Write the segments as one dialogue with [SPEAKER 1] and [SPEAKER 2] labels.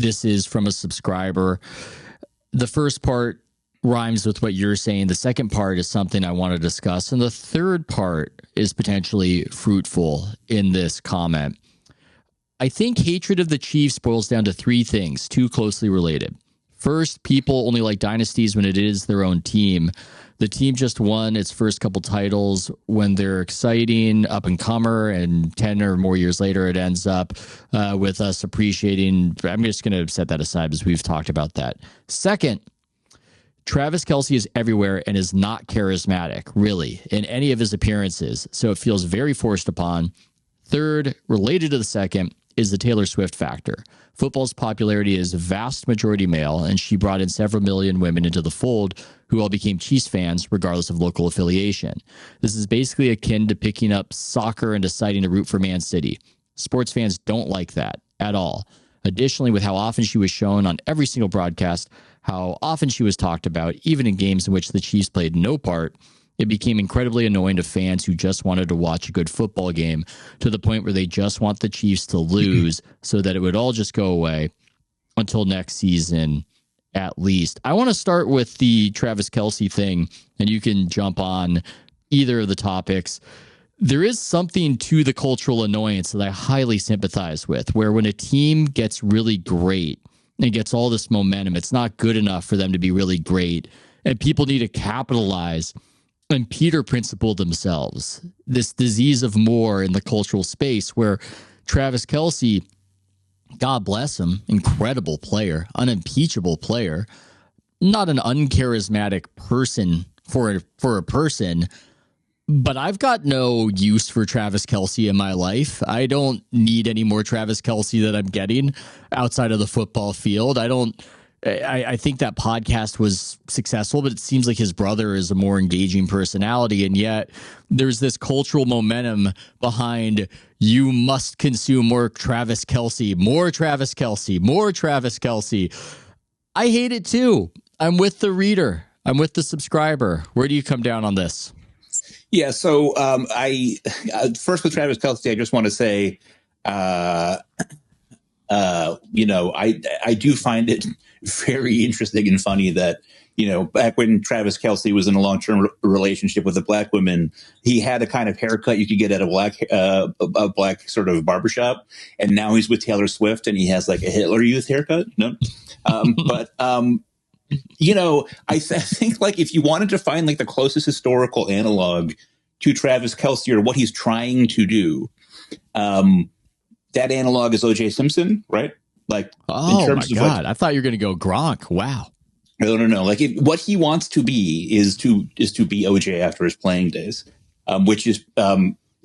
[SPEAKER 1] This is from a subscriber. The first part rhymes with what you're saying. The second part is something I want to discuss. And the third part is potentially fruitful in this comment. I think hatred of the Chiefs boils down to three things, two closely related. First, people only like dynasties when it is their own team. The team just won its first couple titles when they're exciting, up and comer, and 10 or more years later, it ends up with us appreciating. I'm just going to set that aside because we've talked about that. Second, Travis Kelce is everywhere and is not charismatic, really, in any of his appearances, so it feels very forced upon. Third, related to the second, is the Taylor Swift factor. Football's popularity is a vast majority male, and she brought in several million women into the fold who all became Chiefs fans regardless of local affiliation. This is basically akin to picking up soccer and deciding to root for Man City. Sports fans don't like that at all. Additionally, with how often she was shown on every single broadcast, how often she was talked about, even in games in which the Chiefs played no part, it became incredibly annoying to fans who just wanted to watch a good football game, to the point where they just want the Chiefs to lose so that it would all just go away until next season, at least. I want to start with the Travis Kelce thing, and you can jump on either of the topics. There is something to the cultural annoyance that I highly sympathize with, where when a team gets really great and gets all this momentum, it's not good enough for them to be really great, and people need to capitalize and Peter principle themselves, this disease of more in the cultural space, where Travis Kelce, God bless him, incredible player, unimpeachable player, not an uncharismatic person for a person, but I've got no use for Travis Kelce in my life. I don't need any more Travis Kelce that I'm getting outside of the football field. I think that podcast was successful, but it seems like his brother is a more engaging personality. And yet there's this cultural momentum behind you must consume more Travis Kelce, more Travis Kelce, more Travis Kelce. I hate it too. I'm with the reader. I'm with the subscriber. Where do you come down on this?
[SPEAKER 2] Yeah. So I first with Travis Kelce, I just want to say, I do find it very interesting and funny that, back when Travis Kelce was in a long-term relationship with a black woman, he had a kind of haircut you could get at a black sort of barbershop. And now he's with Taylor Swift and he has like a Hitler Youth haircut. No. I think like if you wanted to find like the closest historical analog to Travis Kelce or what he's trying to do, that analog is O.J. Simpson, right? Like,
[SPEAKER 1] oh my God, I thought you were going to go Gronk. Wow.
[SPEAKER 2] No. Like, what he wants to be is to be O.J. after his playing days, which is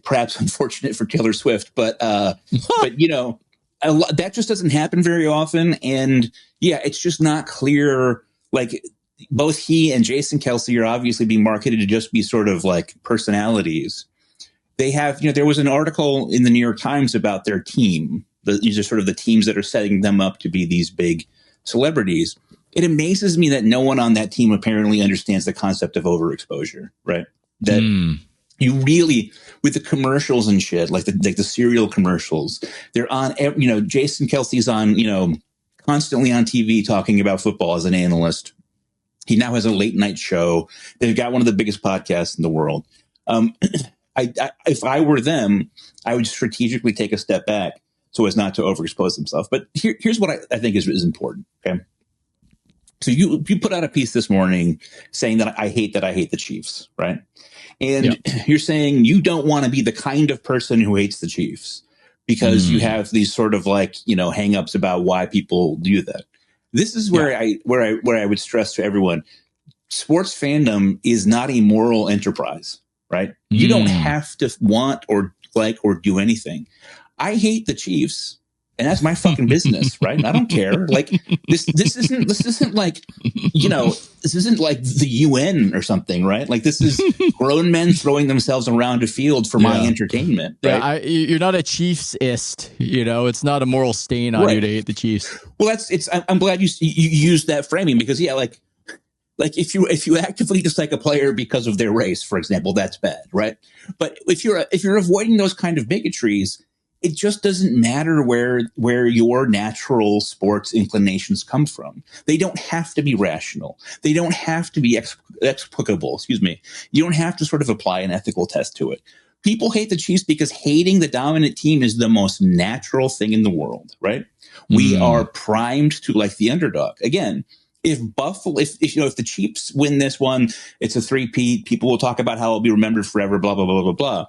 [SPEAKER 2] perhaps unfortunate for Taylor Swift, but that just doesn't happen very often. And yeah, it's just not clear. Like, both he and Jason Kelce are obviously being marketed to just be sort of like personalities. They have, there was an article in the New York Times about their team. These are sort of the teams that are setting them up to be these big celebrities. It amazes me that no one on that team apparently understands the concept of overexposure, right? That you really, with the commercials and shit, like the cereal commercials, they're on, Jason Kelce's on, constantly on TV talking about football as an analyst. He now has a late night show. They've got one of the biggest podcasts in the world. If I were them, I would strategically take a step back so as not to overexpose themselves. But here's what I think is important. Okay. So you put out a piece this morning saying that I hate the Chiefs, right? And you're saying you don't want to be the kind of person who hates the Chiefs because you have these sort of like, hangups about why people do that. This is where I would stress to everyone, sports fandom is not a moral enterprise, right? You don't have to want or like or do anything. I hate the Chiefs, and that's my fucking business, right? I don't care. Like this isn't like, this isn't like the UN or something, right? Like this is grown men throwing themselves around a field for my entertainment, right? Yeah,
[SPEAKER 1] you're not a Chiefsist, it's not a moral stain on you to hate the Chiefs.
[SPEAKER 2] Well, I'm glad you used that framing because like if you actively dislike a player because of their race, for example, that's bad, right? But if you're avoiding those kind of bigotries, it just doesn't matter where your natural sports inclinations come from. They don't have to be rational. They don't have to be explicable. Excuse me. You don't have to sort of apply an ethical test to it. People hate the Chiefs because hating the dominant team is the most natural thing in the world, right? We are primed to like the underdog. Again, if the Chiefs win this one, it's a three-peat. People will talk about how it'll be remembered forever, blah, blah, blah, blah,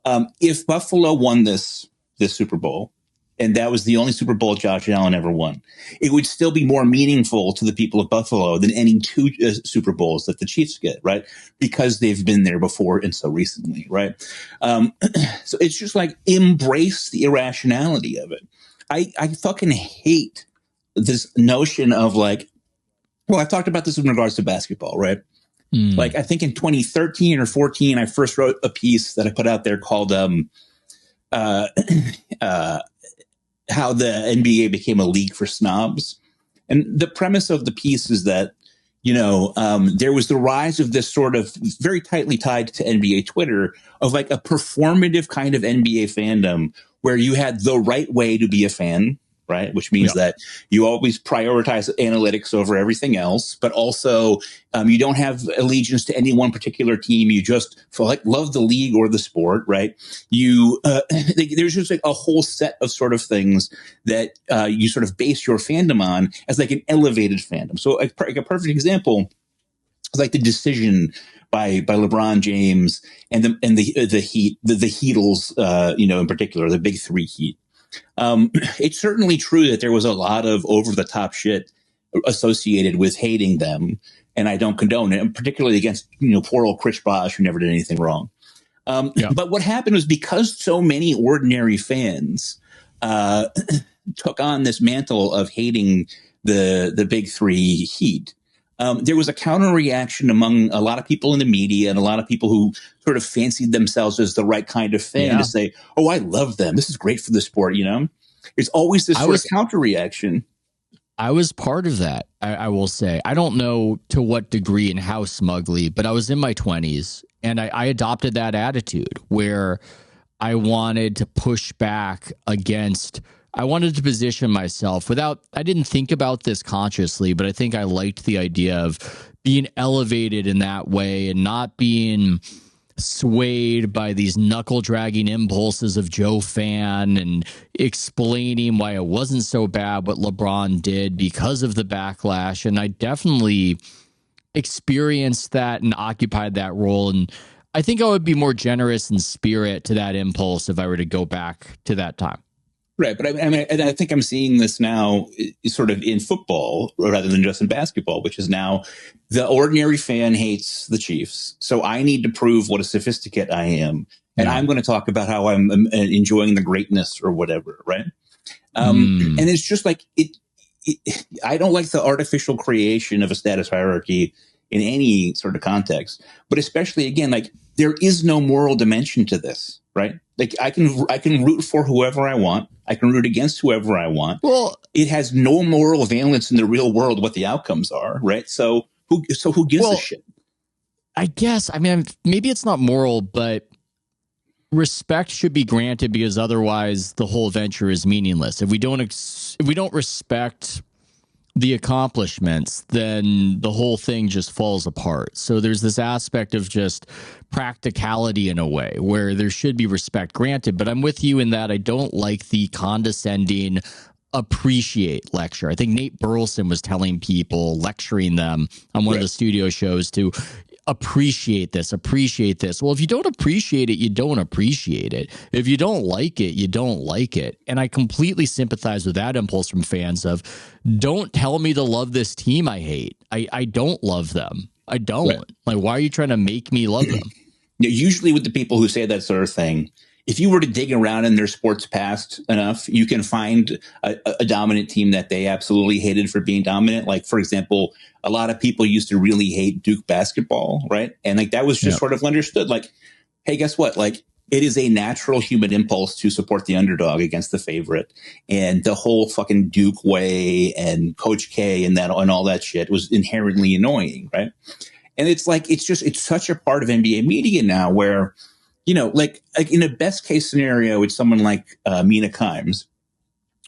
[SPEAKER 2] blah. If Buffalo won this Super Bowl, and that was the only Super Bowl Josh Allen ever won, it would still be more meaningful to the people of Buffalo than any two Super Bowls that the Chiefs get, right? Because they've been there before and so recently, right? So it's just like embrace the irrationality of it. I fucking hate this notion of like, well, I've talked about this in regards to basketball, right? Like I think in 2013 or 14, I first wrote a piece that I put out there called how the NBA became a league for snobs. And the premise of the piece is that, there was the rise of this sort of very tightly tied to NBA Twitter of like a performative kind of NBA fandom where you had the right way to be a fan, right? Which means that you always prioritize analytics over everything else, but also you don't have allegiance to any one particular team. You just love the league or the sport, right? You there's just like a whole set of sort of things that you sort of base your fandom on as like an elevated fandom. So like a perfect example is like the decision by LeBron James and the Heat, the Heatles, in particular, the big three Heat. It's certainly true that there was a lot of over the top shit associated with hating them, and I don't condone it, and particularly against poor old Chris Bosh, who never did anything wrong. But what happened was because so many ordinary fans took on this mantle of hating the big three Heat. There was a counter reaction among a lot of people in the media and a lot of people who sort of fancied themselves as the right kind of fan to say, "Oh, I love them. This is great for the sport." There's always this sort of counter reaction.
[SPEAKER 1] I was part of that. I will say, I don't know to what degree and how smugly, but I was in my 20s and I adopted that attitude where I wanted to push back against. I wanted to position myself I didn't think about this consciously, but I think I liked the idea of being elevated in that way and not being swayed by these knuckle dragging impulses of Joe Fan and explaining why it wasn't so bad what LeBron did because of the backlash. And I definitely experienced that and occupied that role. And I think I would be more generous in spirit to that impulse if I were to go back to that time.
[SPEAKER 2] Right. But I think I'm seeing this now sort of in football rather than just in basketball, which is now the ordinary fan hates the Chiefs. So I need to prove what a sophisticate I am. And I'm going to talk about how I'm enjoying the greatness or whatever. Right. And it's just like I don't like the artificial creation of a status hierarchy in any sort of context, but especially again, like there is no moral dimension to this. Right. Like I can root for whoever I want. I can root against whoever I want.
[SPEAKER 1] Well,
[SPEAKER 2] it has no moral valence in the real world what the outcomes are. Right. So who gives a shit?
[SPEAKER 1] I guess. I mean, maybe it's not moral, but respect should be granted because otherwise the whole venture is meaningless. If we don't respect the accomplishments, then the whole thing just falls apart. So there's this aspect of just practicality in a way where there should be respect granted. But I'm with you in that I don't like the condescending appreciate lecture. I think Nate Burleson was telling people, lecturing them on one of the studio shows to appreciate this. Well, if you don't appreciate it, you don't appreciate it. If you don't like it, you don't like it. And I completely sympathize with that impulse from fans of don't tell me to love this team I hate. I don't love them. I don't. Right. Like, why are you trying to make me love them?
[SPEAKER 2] Usually with the people who say that sort of thing, if you were to dig around in their sports past enough, you can find a dominant team that they absolutely hated for being dominant. Like, for example, a lot of people used to really hate Duke basketball, right? And like that was just sort of understood. Like, hey, guess what? Like, it is a natural human impulse to support the underdog against the favorite. And the whole fucking Duke way and Coach K and all that shit was inherently annoying, right? And it's like it's such a part of NBA media now where like in a best case scenario, it's someone like Mina Kimes,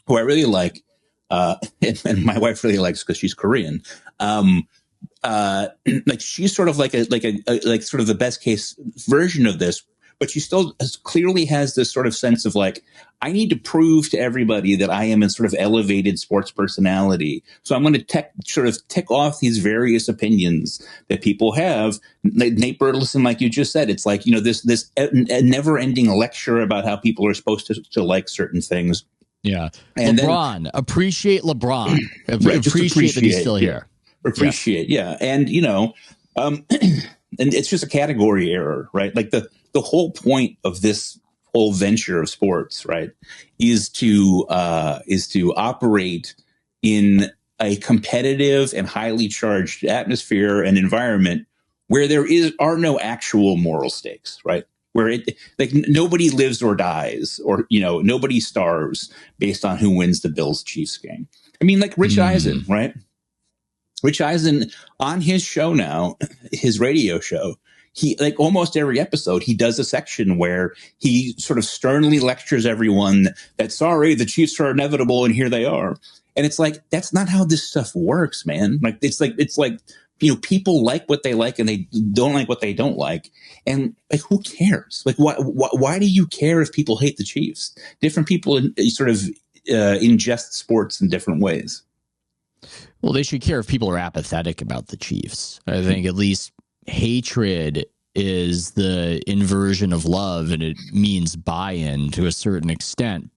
[SPEAKER 2] who I really like, and my wife really likes because she's Korean. Like she's sort of like like sort of the best case version of this, but she still clearly has this sort of sense of like, I need to prove to everybody that I am a sort of elevated sports personality. So I'm going to sort of tick off these various opinions that people have. Nate Burleson, like you just said, it's like, this never ending lecture about how people are supposed to like certain things.
[SPEAKER 1] Yeah. And LeBron, appreciate LeBron.
[SPEAKER 2] Right,
[SPEAKER 1] appreciate that he's still here.
[SPEAKER 2] Appreciate. Yeah. And, and it's just a category error, right? Like the whole point of this whole venture of sports, right, is to operate in a competitive and highly charged atmosphere and environment where there are no actual moral stakes, right? Where nobody lives or dies, or nobody starves based on who wins the Bills-Chiefs game. I mean, like Rich Eisen, right? Rich Eisen on his show now, his radio show, he, like almost every episode, he does a section where he sort of sternly lectures everyone that, sorry, the Chiefs are inevitable and here they are. And it's like, that's not how this stuff works, man. Like, it's like, people like what they like and they don't like what they don't like. And like, who cares? Like, why do you care if people hate the Chiefs? Different people sort of ingest sports in different ways.
[SPEAKER 1] Well, they should care if people are apathetic about the Chiefs. I think at least hatred is the inversion of love, and it means buy-in to a certain extent.